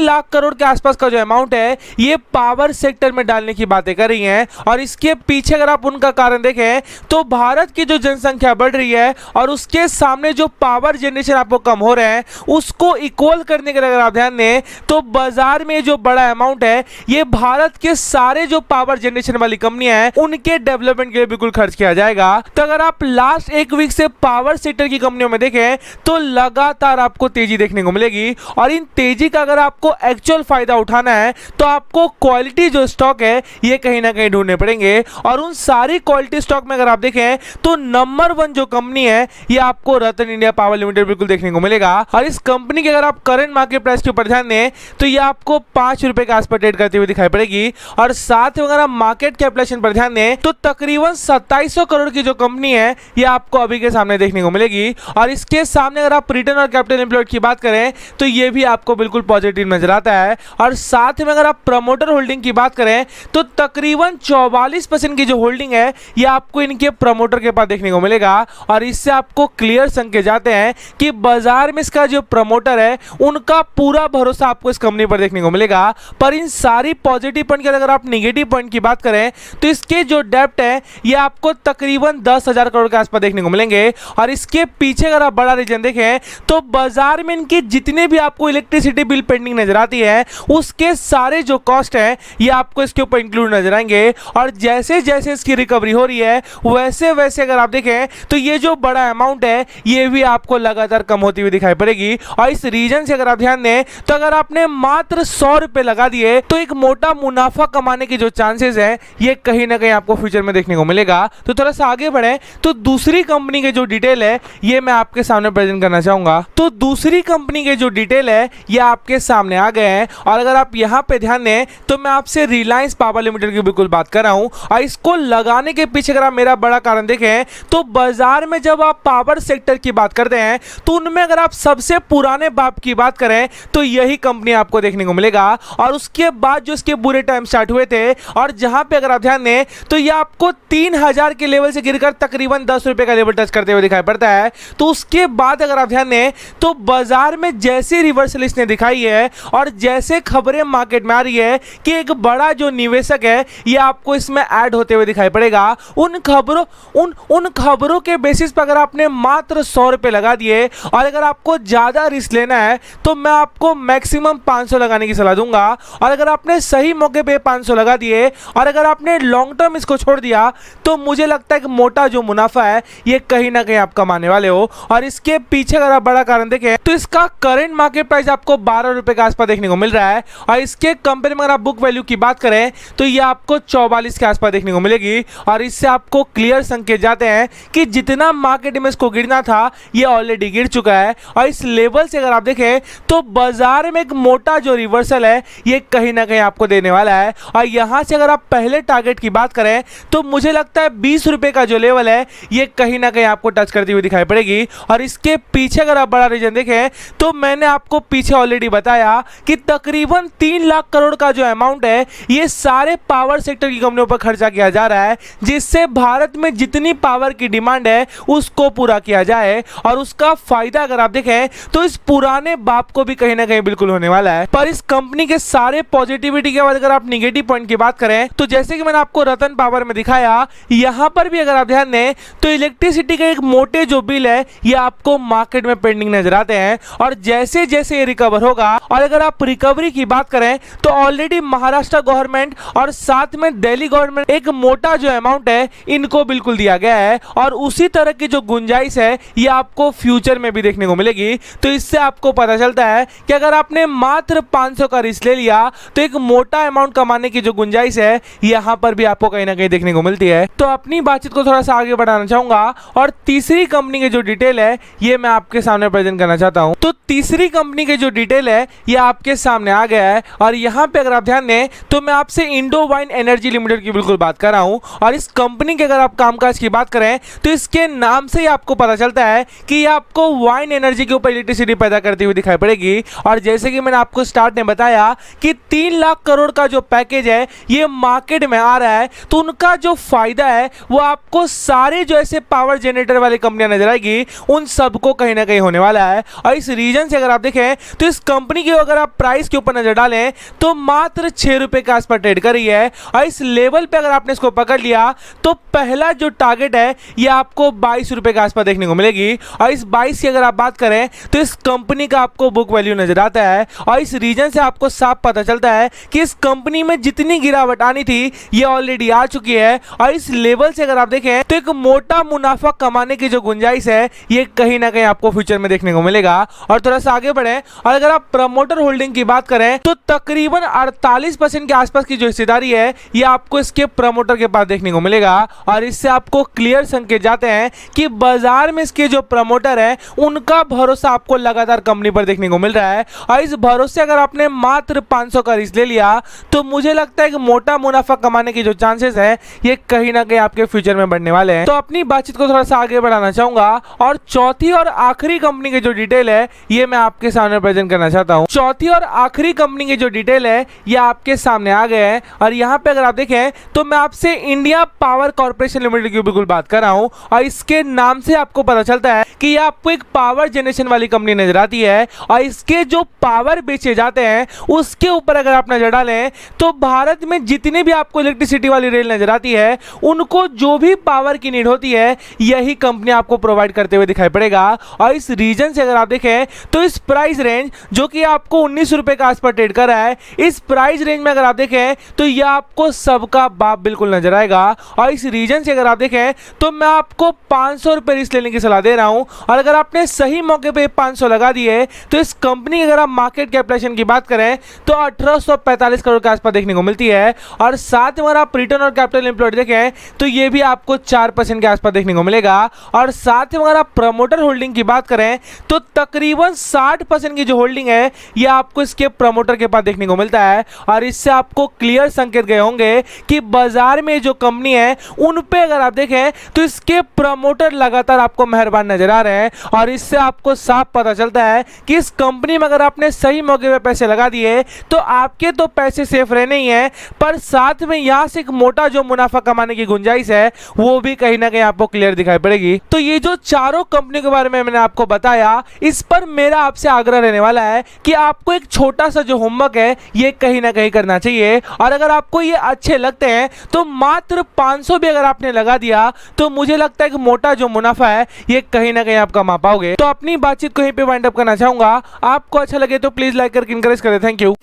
लाख करोड़ के आसपास का जो अमाउंट है ये पावर सेक्टर में डालने की बातें कर रही हैं। और इसके पीछे अगर आप उनका कारण देखें तो भारत की जो जनसंख्या बढ़ रही है और उसके सामने जो पावर जनरेशन आपको कम हो रहे हैं उसको इक्वल करने के लिए अगर आप ध्यान दें तो बाजार में जो बड़ा अमाउंट है ये भारत के सारे जो पावर जनरेशन वाली कंपनियां हैं उनके डेवलपमेंट के लिए बिल्कुल खर्च किया जाएगा। तो अगर आप लास्ट एक वीक से पावर सेक्टर की कंपनियों में देखें तो लगातार आपको तेजी देखने को मिलेगी। और इन तेजी का अगर आपको एक्चुअल फायदा उठाना है तो आपको क्वालिटी जो स्टॉक है ये कहीं ना कहीं ढूंढने पड़ेंगे। और उन सारी क्वालिटी स्टॉक में अगर आप देखें तो नंबर 1 जो कंपनी है ये आपको रतन इंडिया पावर लिमिटेड बिल्कुल देखने को मिलेगा। और इस कंपनी के अगर आप करंट मार्केट प्राइस के ऊपर ध्यान दें तो ये आपको 5 रुपए के आसपास ट्रेड करते हुए दिखाई पड़ेगी। और साथ में अगर आप मार्केट कैपिटलाइजेशन पर ध्यान दें तो तकरीबन 2700 करोड़ की जो कंपनी है ये आपको अभी के सामने देखने को मिलेगी। और इसके सामने अगर आप रिटर्न और कैपिटल एम्प्लॉयड की बात करें तो ये भी आपको बिल्कुल पॉजिटिव नजर आता है। और साथ में अगर आप प्रमोटर होल्डिंग की बात करें तो तकरीबन 44% की जो होल्डिंग है ये आपको इनके प्रमोटर के पास देखने को मिलेगा। और इससे आपको क्लियर संकेत जाते हैं कि बाजार में इसका जो प्रमोटर है उनका पूरा भरोसा आपको इस कंपनी पर देखने को मिलेगा। पर इन सारी पॉजिटिव पॉइंट के अगर आप नेगेटिव पॉइंट की बात करें तो इसके जो डेप्ट है ये आपको तकरीबन 10,000 करोड़ के आसपास देखने को मिलेंगे। और इसके पीछे अगर आप बड़ा रीजन देखें तो बाजार में इनके जितने भी आपको इलेक्ट्रिसिटी बिल पेंडिंग नजर आती है उसके सारे जो कॉस्ट है ये आपको इसके ऊपर इंक्लूड नजर आएंगे। और जैसे जैसे इसकी रिकवरी हो रही है वैसे वैसे अगर आप देखें तो ये जो बड़ा अमाउंट है ये भी आपको लगातार कम होती हुई दिखाई पड़ेगी। और इस रीजन से अगर आप ध्यान दें तो अगर आपने मात्र 100 रुपए लगा दिए तो एक मोटा मुनाफा कमाने के जो चांसेस है ये कहीं ना कहीं आपको फ्यूचर में देखने को मिलेगा। तो थोड़ा सा आगे बढ़े तो दूसरी कंपनी के जो डिटेल है ये मैं आपके सामने प्रेजेंट करना चाहूंगा। तो दूसरी कंपनी के जो डिटेल है ये आपके सामने आ गए हैं। और अगर आप यहां पे ध्यान दें तो मैं आपसे रिलायंस पावर लिमिटेड की बिल्कुल बात कर रहा हूं। और इसको लगाने के पीछे अगर आप मेरा बड़ा कारण देखें तो बाजार में जब आप पावर सेक्टर की बात करते हैं तो उनमें अगर आप सबसे पुराने बाप की बात करें तो यही कंपनी आपको देखने को मिलेगा। और उसके बाद जो इसके बुरे टाइम स्टार्ट हुए थे और जहां पे अगर आप ध्यान दें तो ये आपको 3000 के लेवल से गिरकर तकरीबन 10 रुपए का लेवल टच करते हुए दिखाई पड़ता है। तो उसके बाद अगर आप ध्यान दें तो बाजार में जैसे रिवर्सल इसने दिखाई है और जैसे खबरें मार्केट में आ रही है कि एक बड़ा जो निवेशक है ये आपको इसमें ऐड होते हुए दिखाई पड़ेगा। उन खबरों के बेसिस पर अगर आपने मात्र 100 रुपए लगा दिए और अगर आपको ज्यादा रिस्क लेना है तो मैं आपको मैक्सिमम 500 लगाने की सलाह दूंगा। और अगर आपने सही मौके पे 500 लगा दिए और अगर आपने लॉन्ग टर्म इसको छोड़ दिया तो मुझे लगता है कि मोटा जो मुनाफा है ये कहीं ना कहीं आप कमाने वाले हो। और इसके पीछे अगर आप बड़ा कारण देखें तो इसका करंट मार्केट प्राइस आपको 12 रुपए के आसपास देखने को मिल रहा है। और इसके कंपेयर में अगर आप बुक वैल्यू की बात करें तो ये आपको 44 के आसपास देखने को मिलेगी। और इससे आपको क्लियर संकेत जाते हैं कि जितना मार्केट में इसको गिरना था ये ऑलरेडी गिर चुका है। और इस लेवल से अगर आप देखें तो बाजार में एक मोटा जो रिवर्सल है ये कहीं ना कहीं आपको देने वाला है। और यहां से अगर आप पहले टारगेट की बात करें तो मुझे लगता है 20 रुपए का जो लेवल है ये कहीं ना कहीं आपको टच करती हुई दिखाई पड़ेगी। और इसके पीछे अगर आप बड़ा रीजन देखें तो मैंने आपको पीछे ऑलरेडी बताया कि तकरीबन 3 लाख करोड़ का जो अमाउंट है ये सारे पावर सेक्टर की कंपनियों पर खर्चा किया जा रहा है जिससे भारत में जितनी पावर की डिमांड है उसको पूरा किया जाए। और उसका फायदा अगर आप देखें तो इस पुराने बाप को भी कहीं ना कहीं बिल्कुल होने वाला है। पर इस कंपनी के सारे पॉजिटिविटी के बाद अगर आप नेगेटिव पॉइंट की बात करें तो जैसे कि मैंने आपको रतन पावर में दिखाया यहां पर भी अगर आप ध्यान दें तो इलेक्ट्रिसिटी के एक मोटे जो बिल है ये आपको मार्केट में पेंडिंग नजर आते हैं। और जैसे जैसे ये रिकवर होगा और अगर आप रिकवरी की बात करें तो ऑलरेडी महाराष्ट्र गवर्नमेंट और साथ में दिल्ली गवर्नमेंट एक मोटा जो अमाउंट है इनको बिल्कुल दिया गया है। और उसी तरह की जो गुंजाइश है ये आपको फ्यूचर में भी देखने को मिलेगी। तो इससे आपको पता चलता है कि अगर आपने मात्र 500 का रिस्क ले लिया तो एक मोटा अमाउंट कमाने की जो गुंजाइश है यहां पर भी आपको कहीं ना कहीं देखने को मिलती है। तो अपनी बातचीत को थोड़ा सा आगे बढ़ाना चाहूंगा और तीसरी कंपनी की जो डिटेल है ये मैं आपके सामने प्रेजेंट करना चाहता हूं। तो तीसरी कंपनी की जो डिटेल है ये आपके सामने आ गया है। और यहां पे अगर आप ध्यान दें तो मैं आपसे इंडो वाइन एनर्जी लिमिटेड की बिल्कुल बात कर रहा हूं। और इस कंपनी के अगर आप कामकाज की बात करें तो इसके नाम से ही आपको पता चलता है कि ये आपको वाइन एनर्जी के ऊपर इलेक्ट्रिसिटी पैदा करती हुई दिखाई पड़ेगी। और जैसे कि मैंने आपको स्टार्ट में बताया कि 3 लाख करोड़ का जो पैकेज है ये मार्केट में आ रहा है तो उनका जो फायदा है वो आपको सारे जो ऐसे पावर जनरेटर वाली कंपनियां नजर आएगी उन सबको कहीं ना कहीं होने वाला है। और इस रीजन से अगर आप देखें तो इस कंपनी की अगर अगर आप प्राइस के ऊपर नजर डालें तो मात्र 6 रुपए के आसपास ट्रेड कर रही है और इस लेवल पे अगर आपने इसको पकड़ लिया तो पहला जो टारगेट है ये आपको 22 रुपए के आसपास देखने को मिलेगी। और इस 22 की अगर आप बात करें तो इस कंपनी का आपको बुक वैल्यू नजर आता है और इस रीजन से आपको साफ पता चलता है कि इस कंपनी में जितनी गिरावट आनी थी ये ऑलरेडी आ चुकी है और इस लेवल से अगर आप देखें तो एक मोटा मुनाफा कमाने की जो गुंजाइश है ये कहीं ना कहीं आपको फ्यूचर में देखने को मिलेगा। और थोड़ा सा आगे बढ़े और अगर आप प्रमोटर होल्डिंग की बात करें तो तकरीबन 48% के आसपास की जो हिस्सेदारी है ये आपको इसके प्रमोटर के पास देखने को मिलेगा और इससे आपको क्लियर संकेत जाते हैं कि बाजार में इसके जो प्रमोटर है उनका भरोसा आपको लगातार कंपनी पर देखने को मिल रहा है। और इस भरोसे अगर आपने मात्र 500 का रिस्क ले लिया तो मुझे लगता है कि मोटा मुनाफा कमाने की जो चांसेस है ये कहीं ना कहीं आपके फ्यूचर में बढ़ने वाले हैं। तो अपनी बातचीत को थोड़ा सा आगे बढ़ाना चाहूंगा और चौथी और आखिरी कंपनी की जो डिटेल है ये मैं आपके सामने प्रेजेंट करना चाहता हूं। चौथी और आखिरी कंपनी की जो डिटेल है ये आपके सामने आ गए हैं और यहाँ पे अगर आप देखें तो मैं आपसे इंडिया पावर कॉर्पोरेशन लिमिटेड की बिल्कुल बात कर रहा हूं और इसके नाम से आपको पता चलता है कि ये आपको एक पावर जनरेशन वाली कंपनी नजर आती है और इसके जो पावर बेचे जाते हैं उसके ऊपर अगर आप नजर डालें तो भारत में जितनी भी आपको इलेक्ट्रिसिटी वाली रेल नजर आती है उनको जो भी पावर की नीड होती है यही कंपनी आपको प्रोवाइड करते हुए दिखाई पड़ेगा। और इस रीजन से अगर आप देखें तो इस प्राइस रेंज जो कि आपको 19 रुपए के आसपास ट्रेड कर रहा है इस प्राइस रेंज में अगर आप देखें तो यह आपको सबका बाप बिल्कुल नजर आएगा। और इस रीजन से अगर आप देखें तो मैं आपको 500 रुपए रिस्क लेने की सलाह दे रहा हूं और अगर आपने सही मौके पे 500 लगा दिए तो इस कंपनी अगर आप मार्केट कैपिटलाइजेशन की बात करें तो 1845 करोड़ के आसपास देखने को मिलती है और साथ में अगर आप रिटर्न और कैपिटल एम्प्लॉयड देखें तो ये भी आपको 4% के आसपास देखने को मिलेगा। और साथ में अगर आप प्रमोटर होल्डिंग की बात करें तो तकरीबन 60% की जो होल्डिंग है ये आपको इसके प्रमोटर के पास देखने को मिलता है और इससे आपको क्लियर संकेत गए होंगे कि बाजार में जो कंपनी है उन पे अगर आप देखें तो इसके प्रमोटर लगातार आपको मेहरबान नजर आ रहे हैं और इससे आपको साफ पता चलता है कि इस कंपनी में अगर आपने सही मौके पे पैसे लगा दिए तो आपके तो पैसे सेफ रहने ही हैं पर साथ में यहां से एक मोटा जो मुनाफा कमाने की गुंजाइश है वो भी कहीं ना कहीं आपको क्लियर दिखाई पड़ेगी। तो ये जो चारों कंपनी के बारे में मैंने आपको बताया इस पर मेरा आपसे आग्रह रहने वाला है कि आपको एक छोटा सा जो होमवर्क है ये कहीं ना कहीं करना चाहिए और अगर आपको ये अच्छे लगते हैं तो मात्र 500 भी अगर आपने लगा दिया तो मुझे लगता है कि मोटा जो मुनाफा है ये कहीं ना कहीं आप कमा पाओगे। तो अपनी बातचीत को यहीं पे वाइंड अप करना चाहूंगा। आपको अच्छा लगे तो प्लीज लाइक करके इनकरेज करें। Thank you.